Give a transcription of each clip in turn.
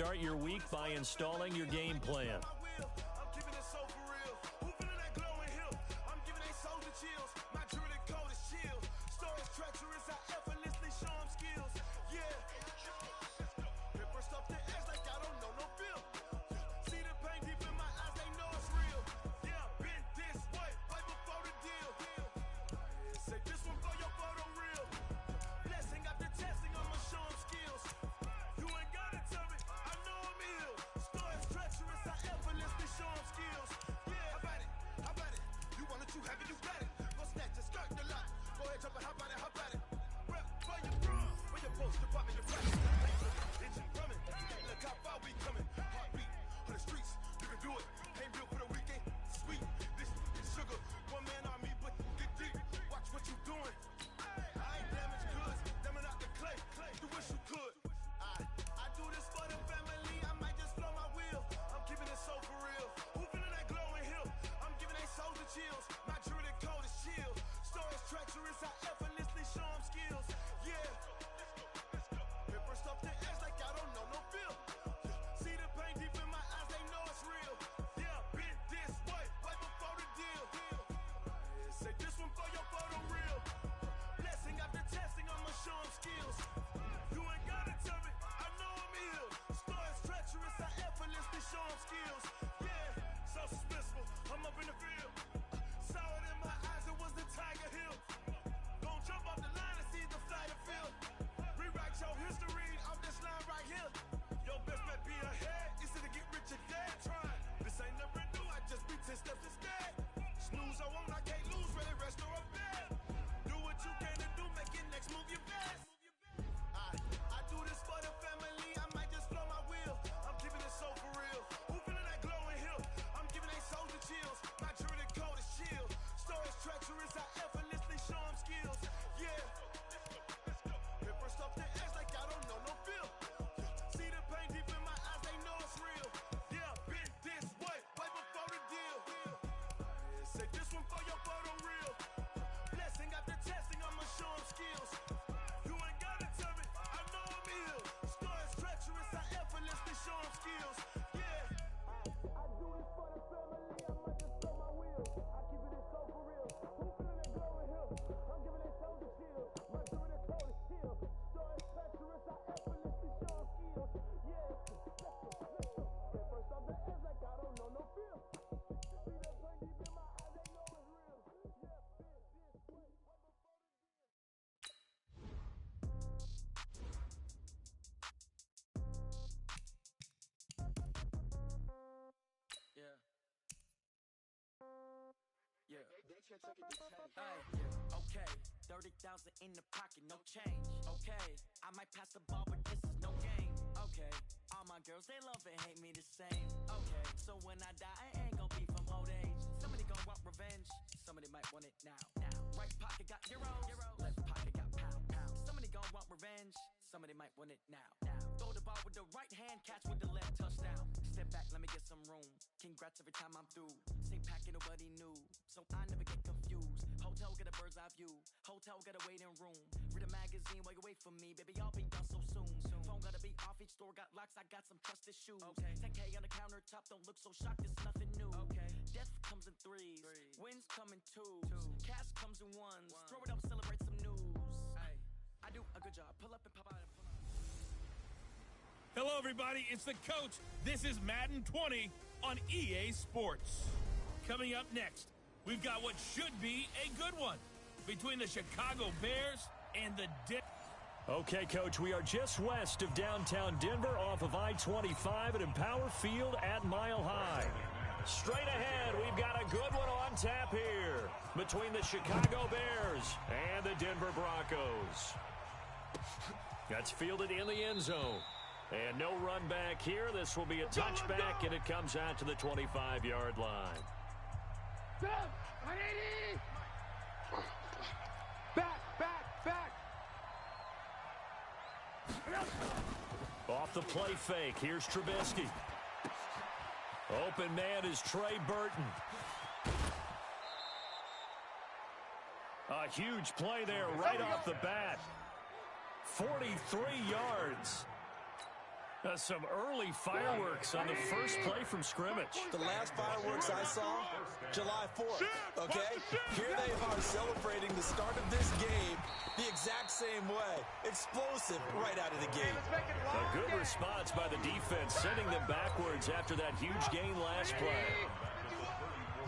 start your week by installing your game plan. Okay, 30,000 in the pocket, no change. Okay, I might pass the ball, but this is no game. Okay, all my girls, they love and hate me the same. Okay, so when I die, I ain't gonna be from old age. Somebody gonna want revenge, somebody might want it now. Right pocket got euros, left pocket got pound. Somebody gonna want revenge, somebody might want it now. Throw the ball with the right hand, catch with the left, touchdown. Step back, let me get some room. Congrats every time I'm through. Same packet, nobody knew, so I never get confused. Hotel get a bird's eye view. Hotel get a waiting room. Read a magazine while you wait for me, baby. I'll be done so soon. Phone gotta be off. Each store got locks. I got some trusted shoes. Okay. 10K on the countertop. Don't look so shocked. It's nothing new. Okay. Death comes in threes. Wins come in twos. Cash comes in ones. Throw it up, celebrate some news. Hey, I do a good job. Pull up and pop out and pull out. Hello, everybody. It's the coach. This is Madden 20 on EA Sports. Coming up next, we've got what should be a good one between the Chicago Bears and the Denver. Okay, Coach, we are just west of downtown Denver off of I-25 at Empower Field at Mile High. Straight ahead, we've got a good one on tap here between the Chicago Bears and the Denver Broncos. That's fielded in the end zone. And no run back here. This will be a touchback, and it comes out to the 25-yard line. Back. Off the play fake, here's Trubisky. Open man is Trey Burton. A huge play there right off the bat. 43 yards. Some early fireworks on the first play from scrimmage. The last fireworks I saw, July 4th, okay? Here they are celebrating the start of this game the exact same way. Explosive right out of the gate. A good response by the defense, sending them backwards after that huge gain last play.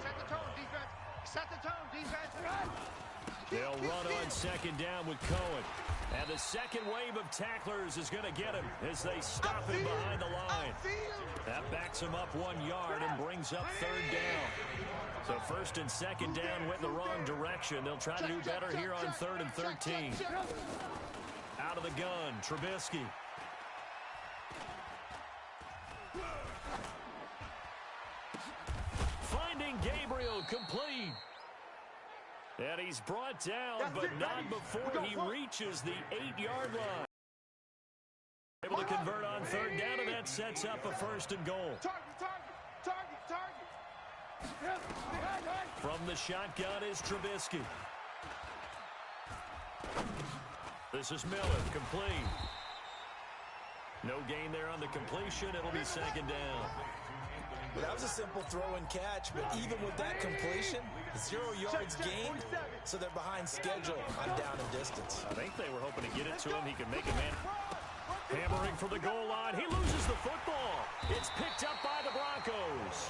Set the tone, defense. Set the tone, defense. They'll run on second down with Cohen. And the second wave of tacklers is going to get him as they stop him behind the line. That backs him up 1 yard and brings up third down. So first and second down went in the wrong direction. They'll try to do better here on 3rd and 13. Out of the gun, Trubisky. Finding Gabriel, complete. And he's brought down, but not before he reaches the 8-yard line. Able to convert on third down, and that sets up a 1st and goal. From the shotgun is Trubisky. This is Miller, complete. No gain there on the completion. It'll be second down. Well, that was a simple throw and catch, but even with that completion, 0 yards gained, so they're behind schedule on down and distance. I think they were hoping to get it to him. He could make a man. Hammering for the goal line. He loses the football. It's picked up by the Broncos.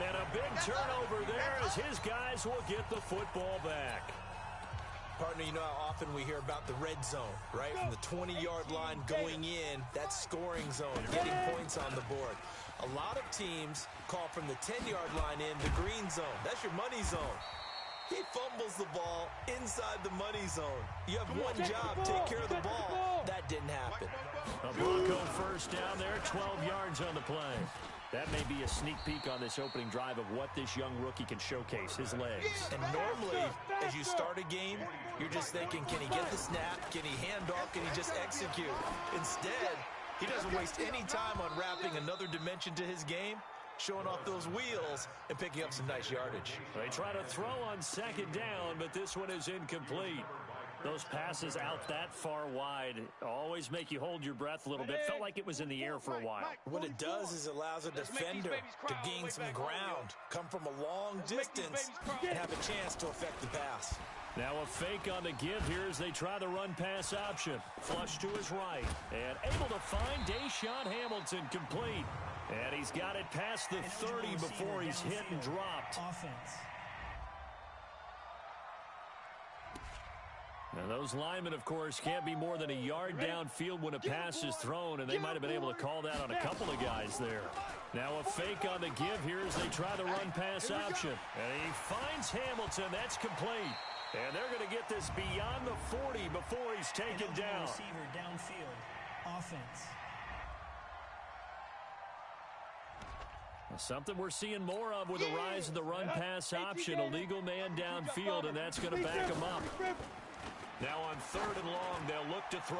And a big turnover there as his guys will get the football back. Partner, you know how often we hear about the red zone, right? From the 20-yard line going in, that scoring zone, getting points on the board. A lot of teams call from the 10-yard line in the green zone. That's your money zone. He fumbles the ball inside the money zone. You have one job, take care of the ball. That didn't happen. A Bronco first down there, 12 yards on the play. That may be a sneak peek on this opening drive of what this young rookie can showcase, his legs. And normally, as you start a game, you're just thinking, can he get the snap? Can he hand off? Can he just execute? Instead, he doesn't waste any time on wrapping another dimension to his game, showing off those wheels and picking up some nice yardage. They try to throw on second down, but this one is incomplete. Those passes out that far wide always make you hold your breath a little bit. Felt like it was in the air for a while. What it does is it allows a defender to gain some ground, come from a long distance, and have a chance to affect the pass. Now a fake on the give here as they try the run-pass option. Flush to his right. And able to find Deshaun Hamilton complete. And he's got it past the 30 before he's hit and dropped. Offense. Now those linemen, of course, can't be more than a yard downfield when a pass is thrown, and they might have been able to call that on a couple of guys there. Now a fake on the give here as they try the run-pass option. And he finds Hamilton. That's complete. And they're going to get this beyond the 40 before he's taken down. Receiver downfield. Offense. Something we're seeing more of with the rise of the run-pass option. A legal man downfield, and that's going to back him up. Now on third and long, they'll look to throw.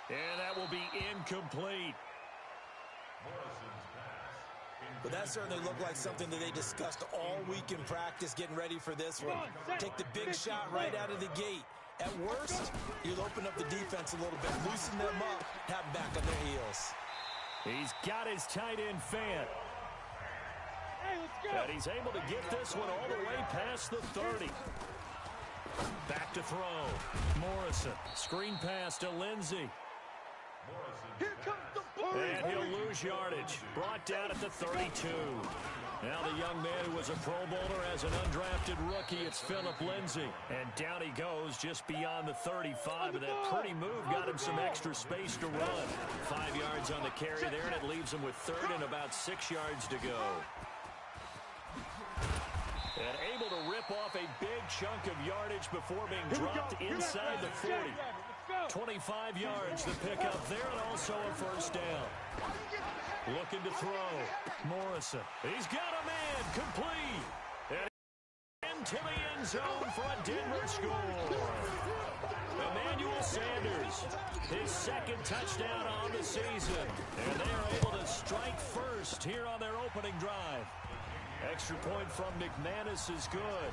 And that will be incomplete. But that certainly looked like something that they discussed all week in practice getting ready for this one. Take the big shot right out of the gate. At worst, you'll open up the defense a little bit, loosen them up, have them back on their heels. He's got his tight end Fant. And he's able to get this one all the way past the 30. Back to throw. Morrison. Screen pass to Lindsey. And he'll lose yardage. Brought down at the 32. Now the young man who was a Pro Bowler as an undrafted rookie, it's Phillip Lindsay. And down he goes just beyond the 35. And that pretty move got him some extra space to run. 5 yards on the carry there, and it leaves him with third and about 6 yards to go. And able to rip off a big chunk of yardage before being dropped inside the 40. 25 yards to pick up there, and also a first down. Looking to throw. Morrison. He's got a man complete. And into the end zone for a Denver score. Emmanuel Sanders, his second touchdown on the season. And they are able to strike first here on their opening drive. Extra point from McManus is good.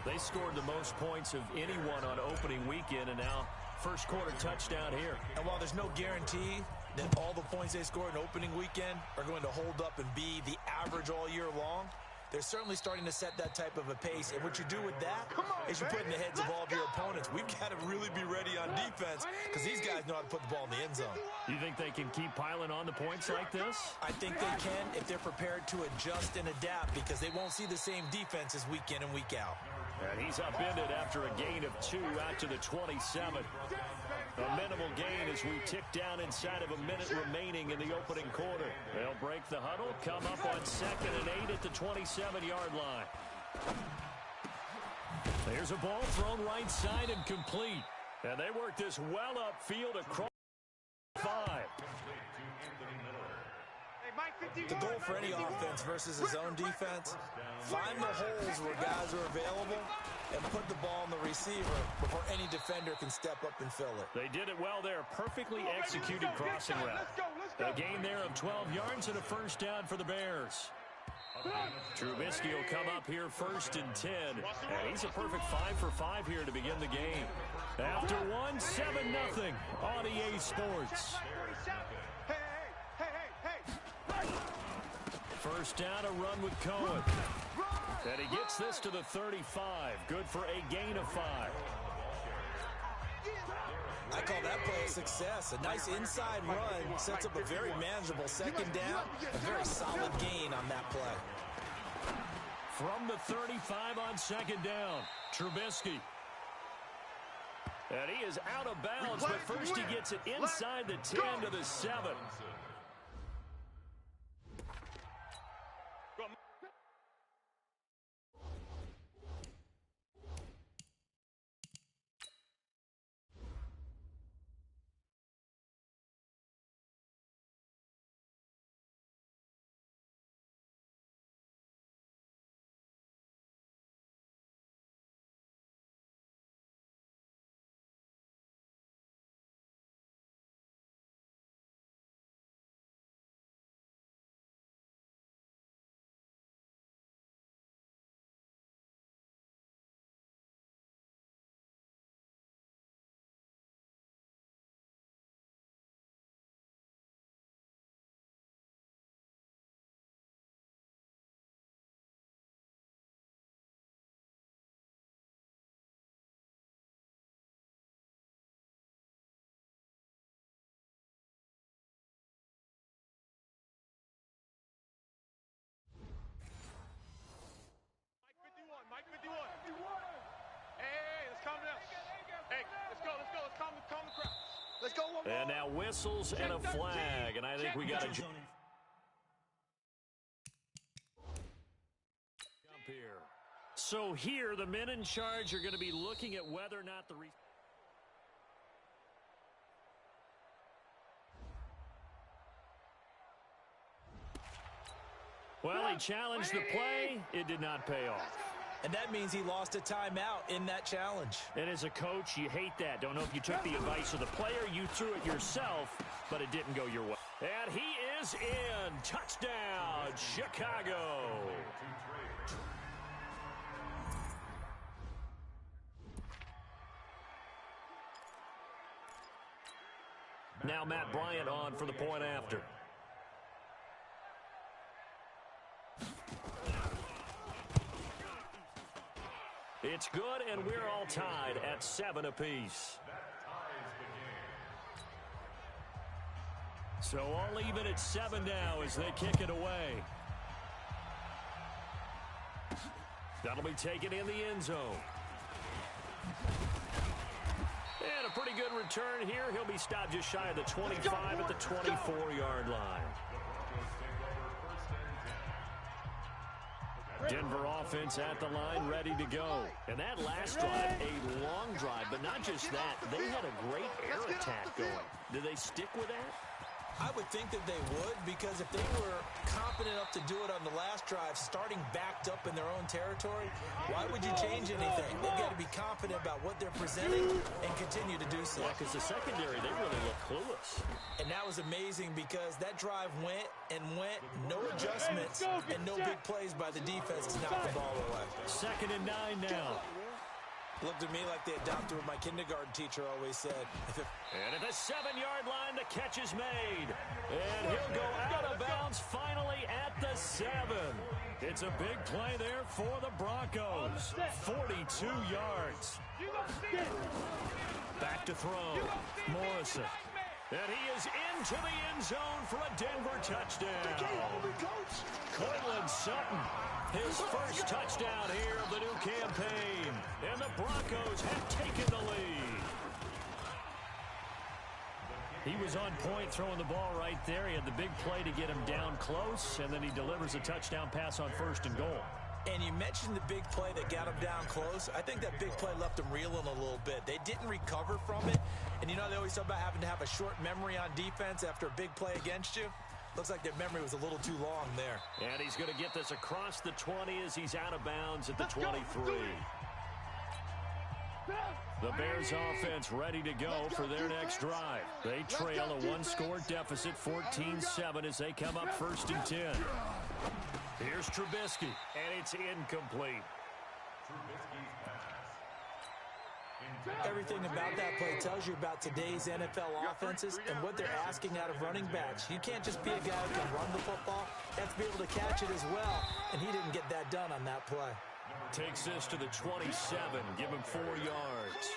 They scored the most points of anyone on opening weekend, and now first quarter touchdown here. And while there's no guarantee that all the points they score in opening weekend are going to hold up and be the average all year long. They're certainly starting to set that type of a pace, and what you do with that is you put in the heads of all of your opponents. We've got to really be ready on defense because these guys know how to put the ball in the end zone. You think they can keep piling on the points like this? I think they can if they're prepared to adjust and adapt because they won't see the same defenses week in and week out. And he's upended after a gain of 2 out to the 27. A minimal gain as we tick down inside of a minute remaining in the opening quarter. They'll break the huddle, come up on 2nd and 8 at the 27-yard line. There's a ball thrown right side and complete. And they work this well upfield across 5. The goal for any offense versus a zone defense, find the holes where guys are available and put the ball in the receiver before any defender can step up and fill it. They did it well there. Perfectly executed crossing route. A gain there of 12 yards and a first down for the Bears. Trubisky will come up here 1st and 10. And he's a perfect 5 for 5 here to begin the game. After one, 7-0 on EA Sports. First down, a run with Cohen. And he gets this to the 35. Good for a gain of 5. I call that play a success. A nice inside run sets up a very manageable 2nd down. A very solid gain on that play. From the 35 on 2nd down, Trubisky. And he is out of bounds, but first he gets it inside the 10 to the 7. And now whistles and a flag, and I think we got a jump here. So here, the men in charge are going to be looking at whether or not the well, he challenged the play. It did not pay off. And that means he lost a timeout in that challenge. And as a coach, you hate that. Don't know if you took the advice of the player. You threw it yourself, but it didn't go your way. And he is in. Touchdown, Chicago. Now Matt Bryant on for the point after. It's good, and we're all tied at 7 apiece. So all even at 7 now as they kick it away. That'll be taken in the end zone. And a pretty good return here. He'll be stopped just shy of the 25 at the 24-yard line. Denver offense at the line, ready to go. And that last drive, a long drive, but not just that. They had a great air attack going. Did they stick with that? I would think that they would, because if they were confident enough to do it on the last drive, starting backed up in their own territory, why would you change anything? They've got to be confident about what they're presenting and continue to do so. Yeah, because the secondary, they really look clueless. And that was amazing because that drive went, no adjustments, and no big plays by the defense to knock the ball away. 2nd and 9 now. Looked at me like they adopted what my kindergarten teacher always said. And at the 7-yard line, the catch is made. And he'll go out of bounds finally at the 7. It's a big play there for the Broncos. 42 yards. Back to throw. Morrison. And he is into the end zone for a Denver touchdown. Cortland Sutton, his first touchdown here of the new campaign. And the Broncos have taken the lead. He was on point throwing the ball right there. He had the big play to get him down close, and then he delivers a touchdown pass on 1st and goal. And you mentioned the big play that got him down close. I think that big play left him reeling a little bit. They didn't recover from it. And you know, they always talk about having to have a short memory on defense after a big play against you. Looks like their memory was a little too long there. And he's going to get this across the 20 as he's out of bounds at the 23. The Bears offense ready to go for their next drive. They trail a 1-score deficit, 14-7, as they come up 1st and 10. Here's Trubisky, and it's incomplete. Everything about that play tells you about today's NFL offenses and what they're asking out of running backs. You can't just be a guy who can run the football. You have to be able to catch it as well, and he didn't get that done on that play. Takes this to the 27, give him 4 yards.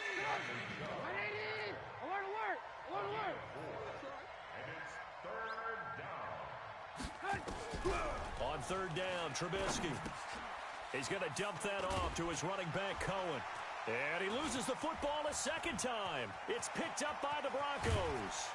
On 3rd down, Trubisky. He's going to dump that off to his running back, Cohen. And he loses the football a 2nd time. It's picked up by the Broncos.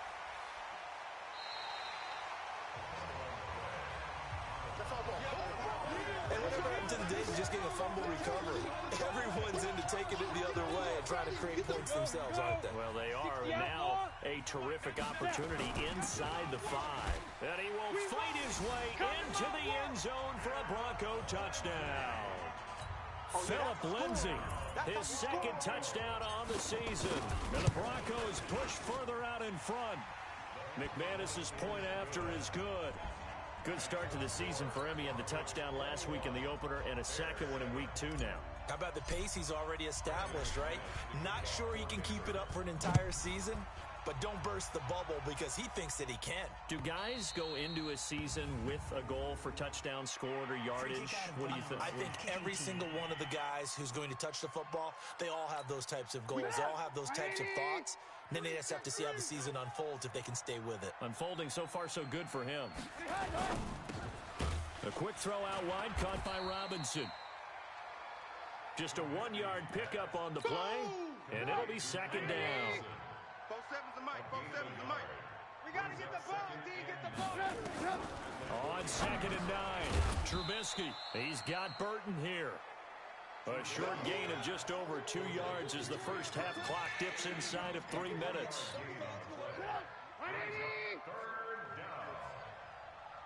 And whatever happened to the days of just getting a fumble recovery? Everyone's into taking it the other way and trying to create points themselves, aren't they? Well, they are. Now a terrific opportunity inside the 5. And he will fight his way into the end zone for a Bronco touchdown. Phillip Lindsay, his 2nd touchdown on the season. And the Broncos push further out in front. McManus's point after is good. Good start to the season for him. He had the touchdown last week in the opener and a 2nd one in week 2 now. How about the pace he's already established, right? Not sure he can keep it up for an entire season, but don't burst the bubble because he thinks that he can. Do guys go into a season with a goal for touchdown scored or yardage? What do you think? I think every single one of the guys who's going to touch the football, they all have those types of goals. They all have those types of thoughts. And then they just have to see how the season unfolds if they can stay with it. Unfolding so far so good for him. A quick throw out wide, caught by Robinson. Just a 1-yard pickup on the play, and it'll be 2nd down. 4-7's the mic. 4-7's the mic. We got to get the ball, D. Get the ball. On 2nd and 9, Trubisky. He's got Burton here. A short gain of just over 2 yards as the first half clock dips inside of 3 minutes.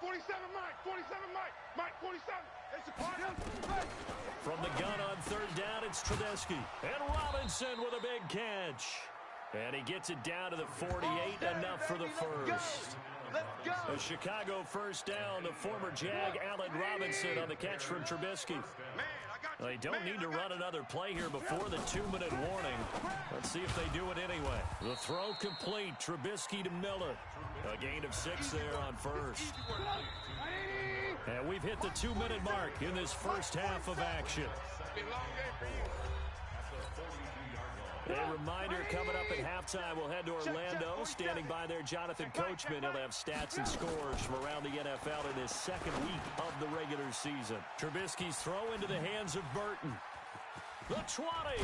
47 Mike. 47 Mike. Mike 47. It's a party. From the gun on 3rd down, it's Trubisky. And Robinson with a big catch. And he gets it down to the 48, enough for the first. Let's go. A Chicago 1st down, the former Jag Allen Robinson on the catch from Trubisky. Man, I got you. They don't need to run another play here before the 2-minute warning. Let's see if they do it anyway. The throw complete. Trubisky to Miller. A gain of 6 there on 1st. And we've hit the 2-minute mark in this first half of action. A reminder, coming up at halftime, we'll head to Orlando. Standing by there, Jonathan Coachman. He'll have stats and scores from around the NFL in his 2nd week of the regular season. Trubisky's throw into the hands of Burton. The 20.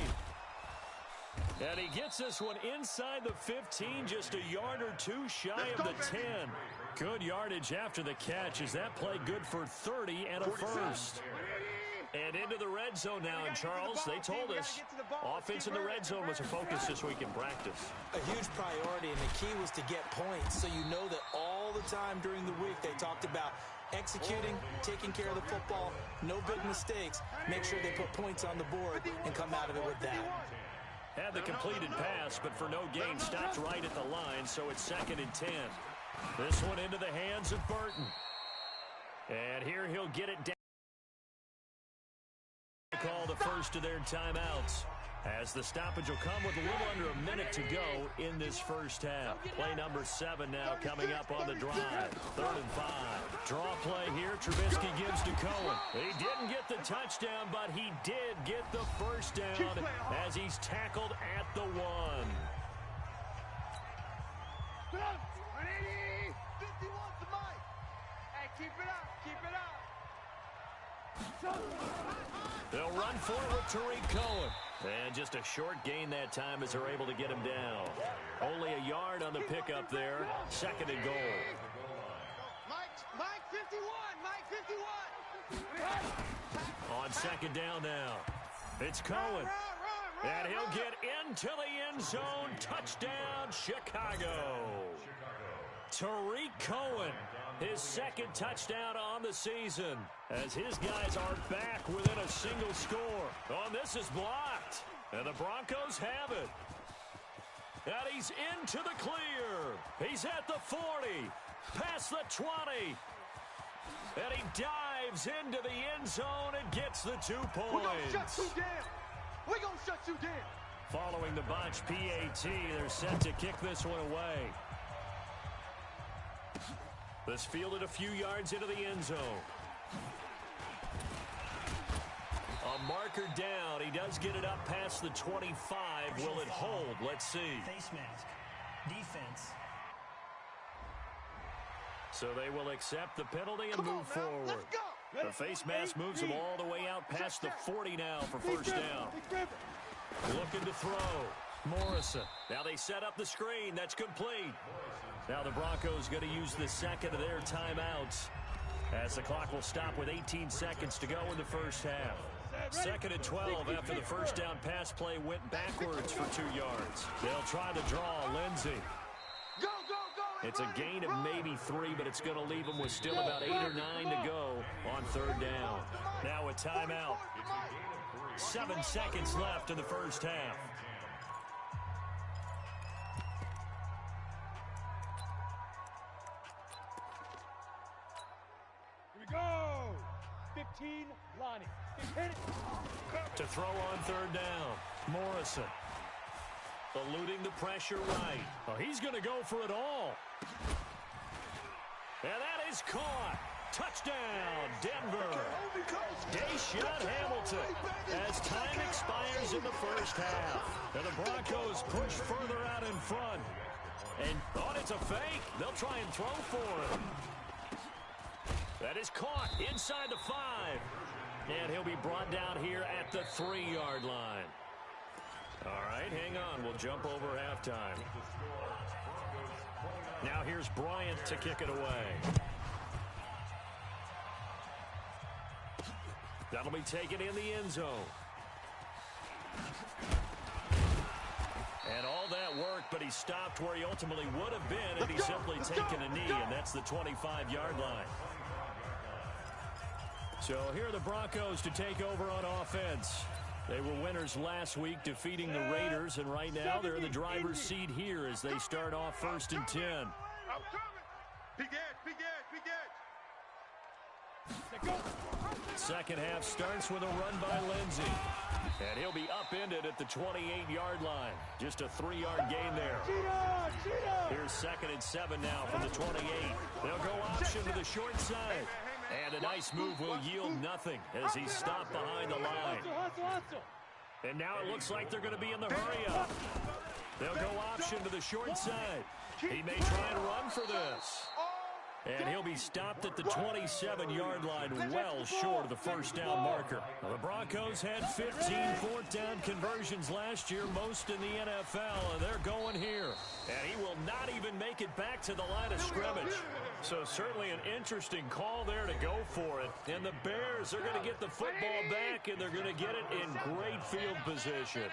And he gets this one inside the 15, just a yard or 2 shy of the 10. Good yardage after the catch. Is that play good for 30 and a first? And into the red zone now, and Charles, they told us offense in the red zone was a focus this week in practice. A huge priority, and the key was to get points. So you know that all the time during the week they talked about executing, taking care of the football, no big mistakes. Make sure they put points on the board and come out of it with that. Had the completed pass, but for no gain, stopped right at the line, so it's 2nd and 10. This one into the hands of Burton. And here he'll get it down. Call the the first of their timeouts, as the stoppage will come with a little under a minute to go in this first half. Play number 7 now coming up on the drive. 3rd and 5. Draw play here. Trubisky gives to Cohen. He didn't get the touchdown, but he did get the first down as he's tackled at the 1. 51's the mic. Hey, keep it up. Keep it up. They'll run for it with Tariq Cohen. And just a short gain that time as they're able to get him down. Only a yard on the pickup there. 2nd and goal. Mike 51. Mike 51. On 2nd down now. It's Cohen. And he'll get into the end zone. Touchdown, Chicago. Tariq Cohen, his 2nd touchdown on the season, as his guys are back within a single score. Oh, this is blocked, and the Broncos have it. And he's into the clear. He's at the 40, past the 20, and he dives into the end zone and gets the 2 points. We're going to shut you down. We're going to shut you down. Following the botched PAT, they're set to kick this one away. This fielded a few yards into the end zone. A marker down. He does get it up past the 25. Will it hold? Let's see. Face mask. Defense. So they will accept the penalty and move forward. Let's go. The face mask moves them all the way out past the 40 now for first down. Looking to throw. Morrison. Now they set up the screen. That's complete. Now the Broncos going to use the 2nd of their timeouts, as the clock will stop with 18 seconds to go in the first half. 2nd and 12 after the first down pass play went backwards for 2 yards. They'll try to draw Lindsey. Go, go, go. It's a gain of maybe 3, but it's going to leave them with still about 8 or 9 to go on 3rd down. Now a timeout. 7 seconds left in the first half. Go! 15, Lonnie. Hit it. To throw on 3rd down. Morrison. Eluding the pressure right. Oh, he's going to go for it all. And that is caught. Touchdown, Denver. Deshaun Hamilton as time expires in the first half. And the Broncos push further out in front. And thought it's a fake. They'll try and throw for it. That is caught inside the 5. And he'll be brought down here at the 3-yard line. All right, hang on. We'll jump over halftime. Now here's Bryant to kick it away. That'll be taken in the end zone. And all that work, but he stopped where he ultimately would have been had he simply taken a knee, and that's the 25-yard line. So here are the Broncos to take over on offense. They were winners last week, defeating the Raiders, and right now they're in the driver's seat here as they start off 1st and 10. Big edge. Second half starts with a run by Lindsey. And he'll be upended at the 28-yard line. Just a 3-yard gain there. Here's 2nd and 7 now from the 28. They'll go option to the short side. And a nice move will yield nothing as he's stopped behind the line. And now it looks like they're going to be in the hurry-up. They'll go option to the short side. He may try and run for this. And he'll be stopped at the 27-yard line, well short of the first down marker. The Broncos had 15 fourth-down conversions last year, most in the NFL, and they're going here. And he will not even make it back to the line of scrimmage. So certainly an interesting call there to go for it. And the Bears are going to get the football back, and they're going to get it in great field position.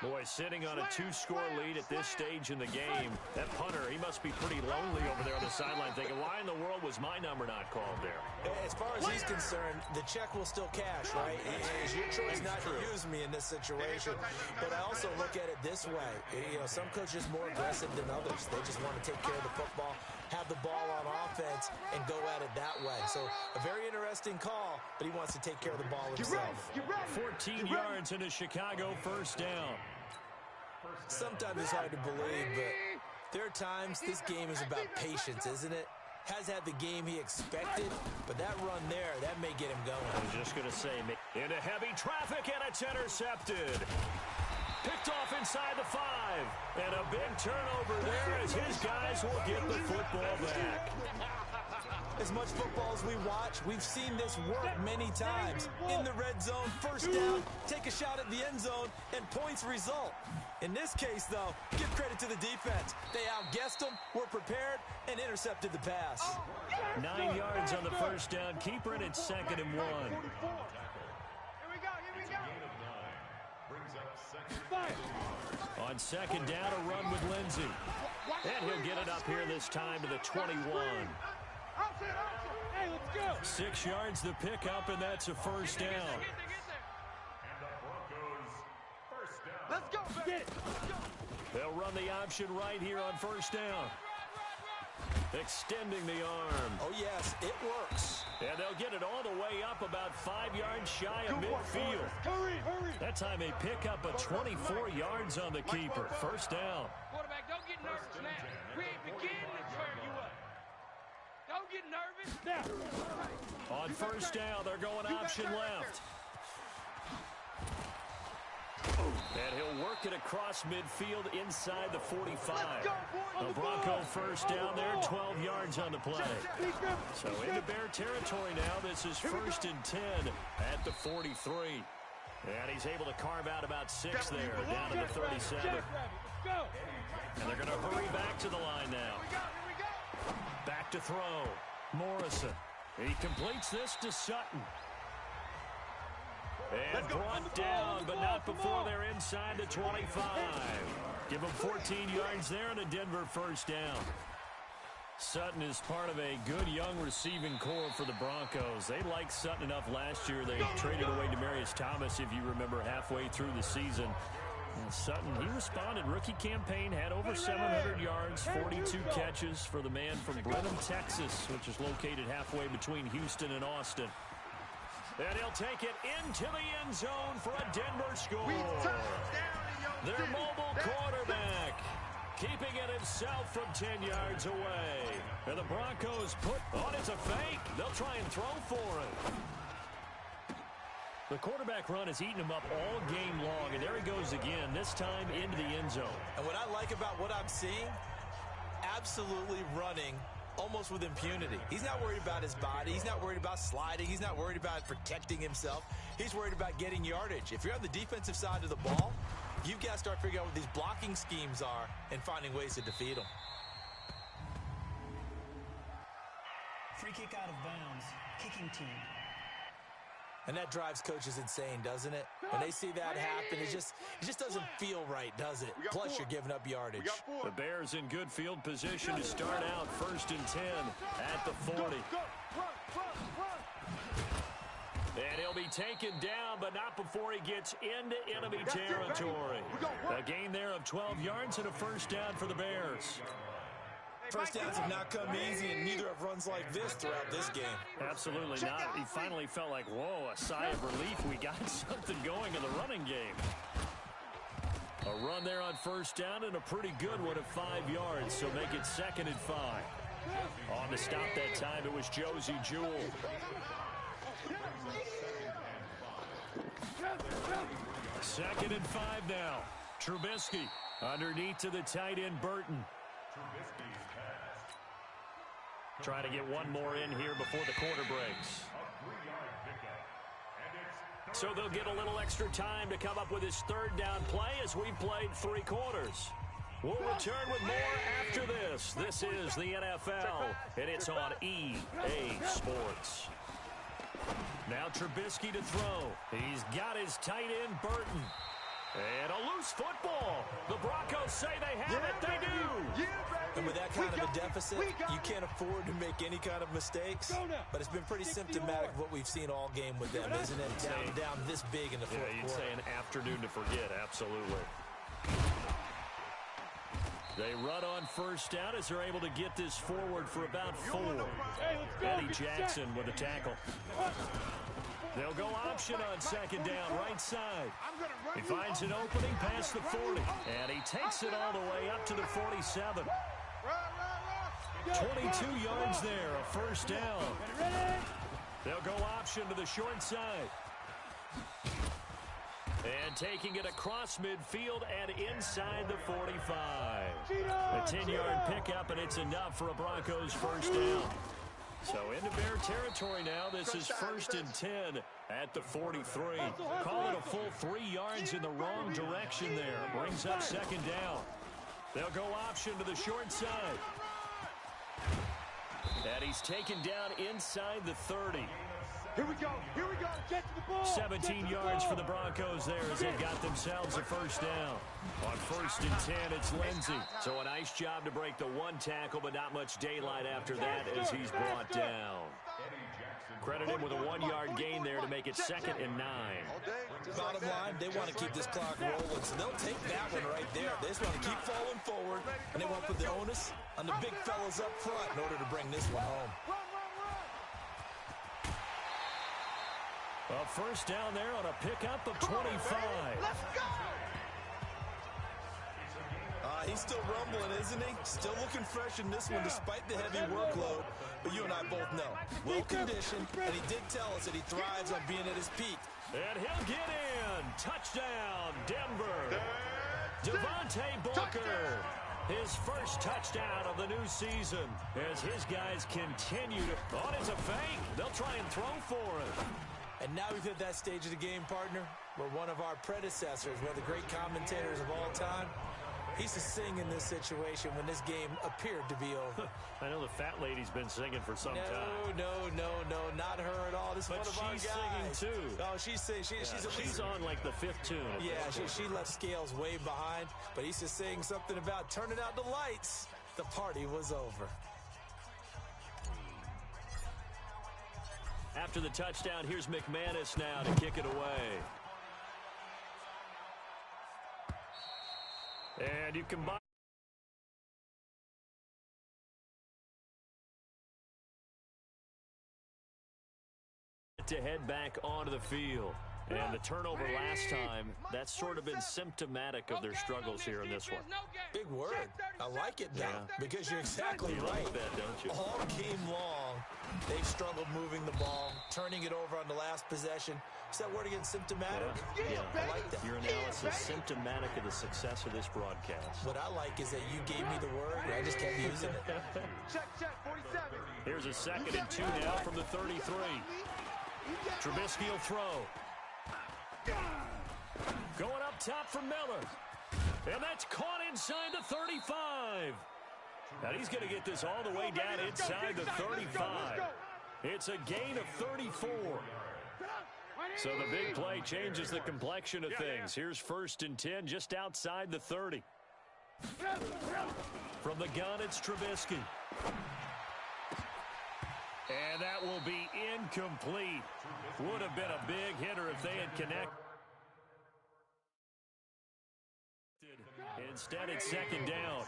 Boy, sitting on a 2-score lead at this stage in the game. That punter, he must be pretty lonely over there on the sideline thinking, why in the world was my number not called there? As far as he's concerned, the check will still cash, right? It's your choice not to use me in this situation. But I also look at it this way. You know, some coaches are more aggressive than others. They just want to take care of the football, have the ball on offense, and go at it that way. So a very interesting call, but he wants to take care of the ball himself. 14 yards and a Chicago first down. Sometimes it's hard to believe, but there are times this game is about patience, isn't it? Has had the game he expected, but that run there, that may get him going. I was just going to say, into heavy traffic, and it's intercepted. Picked off inside the 5. And a big turnover there as his guys will get the football back. As much football as we watch, we've seen this work many times. In the red zone, first down, take a shot at the end zone, and points result. In this case, though, give credit to the defense. They outguessed them, were prepared, and intercepted the pass. 9 yards on the first down. Keeper in at 2nd and 1. Here we go. On second down, a run with Lindsey. And he'll get it up here this time to the 21. Hey, let's go. 6 yards the pickup, and that's a first down. Let's go, baby. They'll run the option right here on first down. Extending the arm. Oh, yes, it works. And they'll get it all the way up about 5 yards shy of midfield. Hurry. That time they pick up a 24 yards on the keeper. First down. Quarterback, don't get nervous now. We ain't beginning to turn you up. Don't get nervous now. On first down, they're going option left. And he'll work it across midfield inside the 45. The Bronco first down there, 12 yards on the play. So into Bear territory now. This is 1st and 10 at the 43. And he's able to carve out about 6 there, down to the 37. And they're going to hurry back to the line now. Back to throw. Morrison. He completes this to Sutton. And brought down, but not before they're inside the 25. Give them 14 yards there and a Denver first down. Sutton is part of a good young receiving core for the Broncos. They liked Sutton enough last year. They traded away Demaryius Thomas, if you remember, halfway through the season. And Sutton, he responded. Rookie campaign, had over 700 yards, 42 catches for the man from Brenham, Texas, which is located halfway between Houston and Austin. And he'll take it into the end zone for a Denver score. Their mobile quarterback keeping it himself from 10 yards away. And the Broncos put on it's a fake. They'll try and throw for it. The quarterback run has eaten him up all game long, and there he goes again, this time into the end zone. And what I like about what I'm seeing, absolutely running almost with impunity. He's not worried about his body. He's not worried about sliding. He's not worried about protecting himself. He's worried about getting yardage. If you're on the defensive side of the ball, you've got to start figuring out what these blocking schemes are and finding ways to defeat them. Free kick out of bounds. Kicking team. And that drives coaches insane, doesn't it? When they see that happen, it just doesn't feel right, does it? Plus, you're giving up yardage. The Bears in good field position to start out 1st and 10 at the 40. And he'll be taken down, but not before he gets into enemy territory. A gain there of 12 yards and a first down for the Bears. First downs have not come easy, and neither have runs like this throughout this game. Absolutely not. He finally felt like, whoa, a sigh of relief. We got something going in the running game. A run there on first down and a pretty good one of 5 yards, so make it 2nd and 5. On to stop that time, it was Josie Jewell. 2nd and 5 now. Trubisky underneath to the tight end, Burton. Try to get one more in here before the quarter breaks. So they'll get a little extra time to come up with his 3rd down play as we've played 3 quarters. We'll return with more after this. This is the NFL, and it's on EA Sports. Now Trubisky to throw. He's got his tight end, Burton. And a loose football. The Broncos say they have it. They do. And with that kind of a deficit, you can't afford to make any kind of mistakes. But it's been pretty symptomatic of what we've seen all game with them, isn't it? Down this big in the fourth quarter. You'd say an afternoon to forget, absolutely. They run on first down as they're able to get this forward for about 4. Eddie Jackson with a tackle. They'll go option on second down, right side. He finds an opening past the 40, and he takes it all the way up to the 47. 22 yards there, a first down. They'll go option to the short side. And taking it across midfield and inside the 45. A 10-yard pickup, and it's enough for a Broncos first down. So into Bear territory now. This is 1st and 10 at the 43. Call it a full 3 yards in the wrong direction there. Brings up second down. They'll go option to the short side. And he's taken down inside the 30. Here we go. Get to the ball. 17 yards for the Broncos there as they've got themselves a first down. On 1st and 10, it's Lindsey. So a nice job to break the one tackle, but not much daylight after that as he's brought down. Credit him with a 1-yard gain there to make it 2nd and 9. Bottom line, they want to keep this clock rolling, so they'll take that one right there. They just want to keep falling forward, and they want to put the onus on the big fellas up front in order to bring this one home. A first down there on a pickup of 25. Let's go! He's still rumbling, isn't he? Still looking fresh in this one despite the heavy workload. But you and I both know, well-conditioned, and he did tell us that he thrives on being at his peak. And he'll get in. Touchdown, Denver. Devontae Booker. His first touchdown of the new season as his guys continue to... Oh, it's a fake. They'll try and throw for it. And now we've hit that stage of the game, partner, where one of our predecessors, one of the great commentators of all time, he used to sing in this situation when this game appeared to be over. I know the fat lady's been singing for some time. No, not her at all. This is one of our guys. But she's singing, too. Oh, she's on, like, the 5th tune. Yeah, she left Scales way behind, but he used to sing something about turning out the lights. The party was over. After the touchdown, here's McManus now to kick it away. And you combine to head back onto the field. And the turnover last time, that's sort of been symptomatic of their struggles here in this one. Big word. I like it now because you're exactly right. Like that, don't you? All game long, they've struggled moving the ball, turning it over on the last possession. Is that word again, symptomatic? Yeah. I like that. Your analysis, symptomatic of the success of this broadcast. What I like is that you gave me the word, and I just kept using it. Check, 47. Here's a 2nd and 2 now from the 33. Trubisky will throw. Going up top for Miller. And that's caught inside the 35. And he's going to get this all the way down inside the 35. It's a gain of 34. So the big play changes the complexion of things. Here's 1st and 10 just outside the 30. From the gun, it's Trubisky. And that will be incomplete. Would have been a big hitter if they had connected. Instead, it's 2nd down.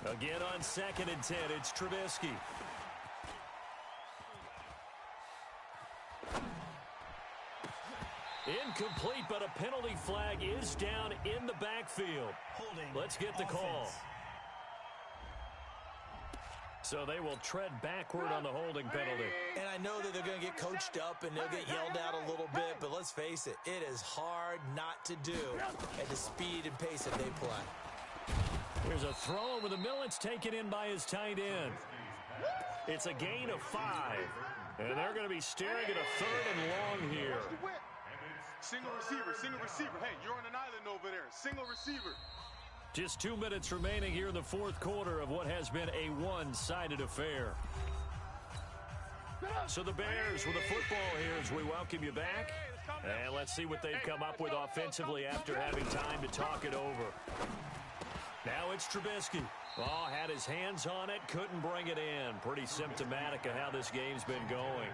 Again on 2nd and 10, it's Trubisky. Incomplete, but a penalty flag is down in the backfield. Holding. Let's get the call. So they will tread backward on the holding penalty. And I know that they're going to get coached up and they'll get yelled at a little bit, but let's face it, it is hard not to do at the speed and pace that they play. Here's a throw over the middle. It's taken in by his tight end. It's a gain of 5. And they're going to be staring at a 3rd and long here. Single receiver. Hey, you're on an island over there. Single receiver. Just 2 minutes remaining here in the 4th quarter of what has been a one-sided affair. So the Bears with a football here as we welcome you back. And let's see what they've come up with offensively after having time to talk it over. Now it's Trubisky. Oh, had his hands on it, couldn't bring it in. Pretty symptomatic of how this game's been going.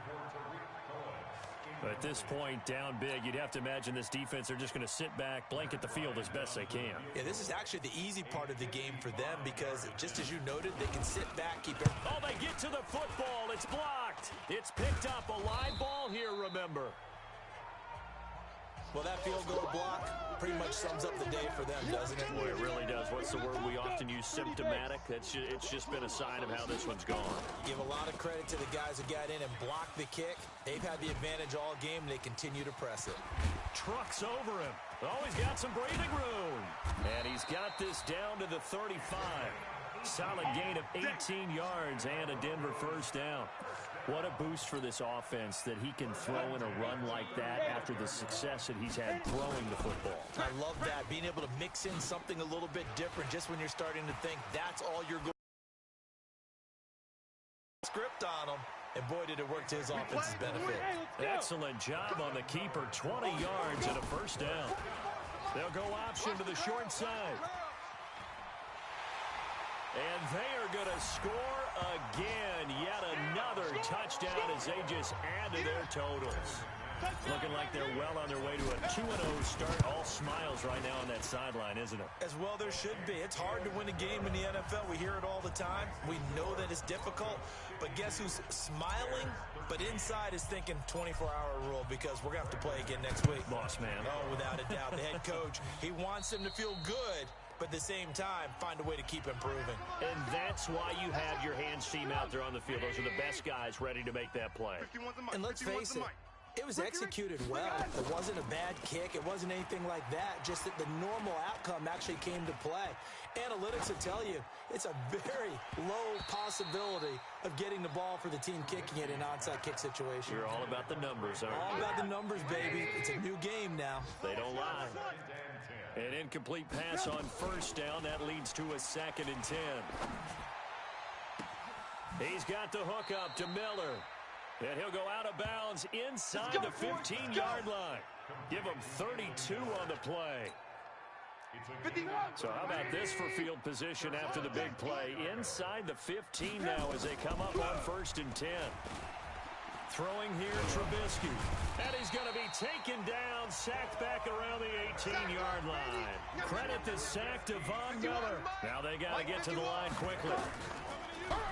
At this point, down big, you'd have to imagine this defense, they're just going to sit back, blanket the field as best they can. Yeah, this is actually the easy part of the game for them because, just as you noted, they can sit back, keep it. Oh, they get to the football. It's blocked. It's picked up. A live ball here, remember. Well, that field goal block pretty much sums up the day for them, doesn't it? Boy, it really does. What's the word we often use? Symptomatic. It's just been a sign of how this one's gone. Give a lot of credit to the guys who got in and blocked the kick. They've had the advantage all game, and they continue to press it. Trucks over him. Oh, he's got some breathing room. And he's got this down to the 35. Solid gain of 18 yards and a Denver first down. What a boost for this offense that he can throw in a run like that after the success that he's had throwing the football. I love that, being able to mix in something a little bit different just when you're starting to think that's all you're going to script on them. And boy, did it work to his offense's benefit. Excellent job on the keeper. 20 yards and a first down. They'll go option to the short side. And they are going to score again. Yet another touchdown as they just add to their totals. Looking like they're well on their way to a 2-0 start. All smiles right now on that sideline, isn't it? As well there should be. It's hard to win a game in the NFL. We hear it all the time. We know that it's difficult. But guess who's smiling? But inside is thinking 24-hour rule because we're going to have to play again next week. Boss man. Oh, without a doubt. The head coach, he wants them to feel good, but at the same time, find a way to keep improving. And that's why you have your hands team out there on the field. Those are the best guys ready to make that play. And let's face it, it was executed well. It wasn't a bad kick. It wasn't anything like that. Just that the normal outcome actually came to play. Analytics will tell you it's a very low possibility of getting the ball for the team kicking it in an onside kick situation. You're all about the numbers, aren't you? All about the numbers, baby. It's a new game now. They don't lie. An incomplete pass on first down. That leads to a 2nd and 10. He's got the hook up to Miller. And he'll go out of bounds inside the 15-yard line. Give him 32 on the play. So how about this for field position after the big play? Inside the 15 now as they come up on 1st and 10. Throwing here, Trubisky. And he's going to be taken down, sacked back around the 18-yard line. Credit the sack to Von Miller. Now they got to get to the line quickly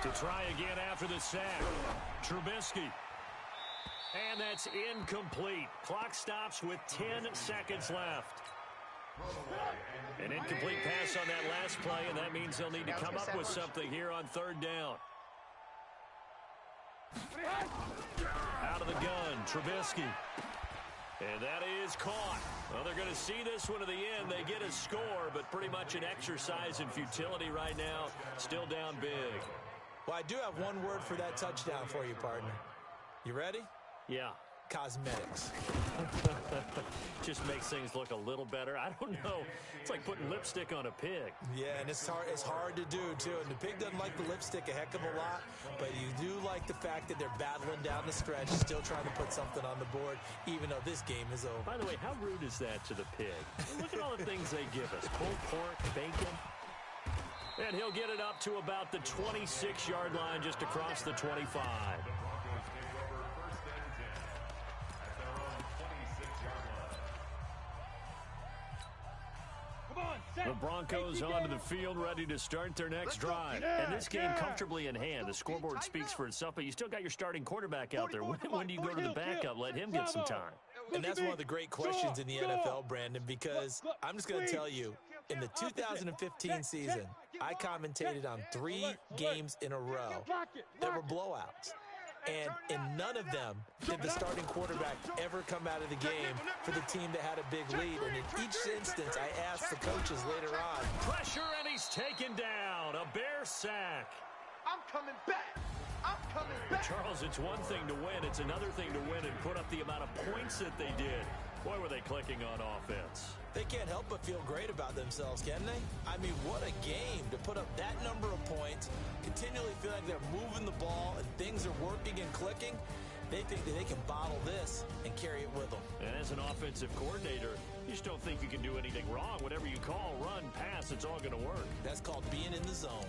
to try again after the sack. Trubisky. And that's incomplete. Clock stops with 10 seconds left. An incomplete pass on that last play, and that means they'll need to come up with something here on 3rd down. Out of the gun, Trubisky. And that is caught. Well, they're going to see this one to the end. They get a score, but pretty much an exercise in futility right now. Still down big. Well, I do have one word for that touchdown for you, partner. You ready? Yeah. Cosmetics. Just makes things look a little better. I don't know. It's like putting lipstick on a pig. Yeah, and it's hard to do, too. And the pig doesn't like the lipstick a heck of a lot, but you do like the fact that they're battling down the stretch, still trying to put something on the board, even though this game is over. By the way, how rude is that to the pig? Look at all the things they give us. Pulled pork, bacon. And he'll get it up to about the 26-yard line, just across the 25. The Broncos onto the field, ready to start their next drive. And this game comfortably in hand. The scoreboard speaks for itself, but you still got your starting quarterback out there. When do you go to the backup? Let him get some time. And that's one of the great questions in the NFL, Brandon, because I'm just going to tell you, in the 2015 season, I commentated on 3 games in a row that were blowouts. And in none of them did the starting quarterback ever come out of the game for the team that had a big lead. And in each instance, I asked the coaches later on. Pressure, and he's taken down. A Bear sack. I'm coming back. I'm coming back. Charles, it's one thing to win. It's another thing to win and put up the amount of points that they did. Boy, were they clicking on offense. They can't help but feel great about themselves, can they? I mean, what a game to put up that number of points, continually feel like they're moving the ball and things are working and clicking. They think that they can bottle this and carry it with them. And as an offensive coordinator, you just don't think you can do anything wrong. Whatever you call, run, pass, it's all going to work. That's called being in the zone.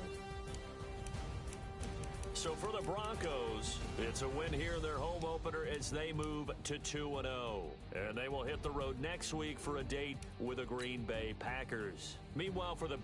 So for the Broncos, it's a win here in their home opener as they move to 2-0. And they will hit the road next week for a date with the Green Bay Packers. Meanwhile, for the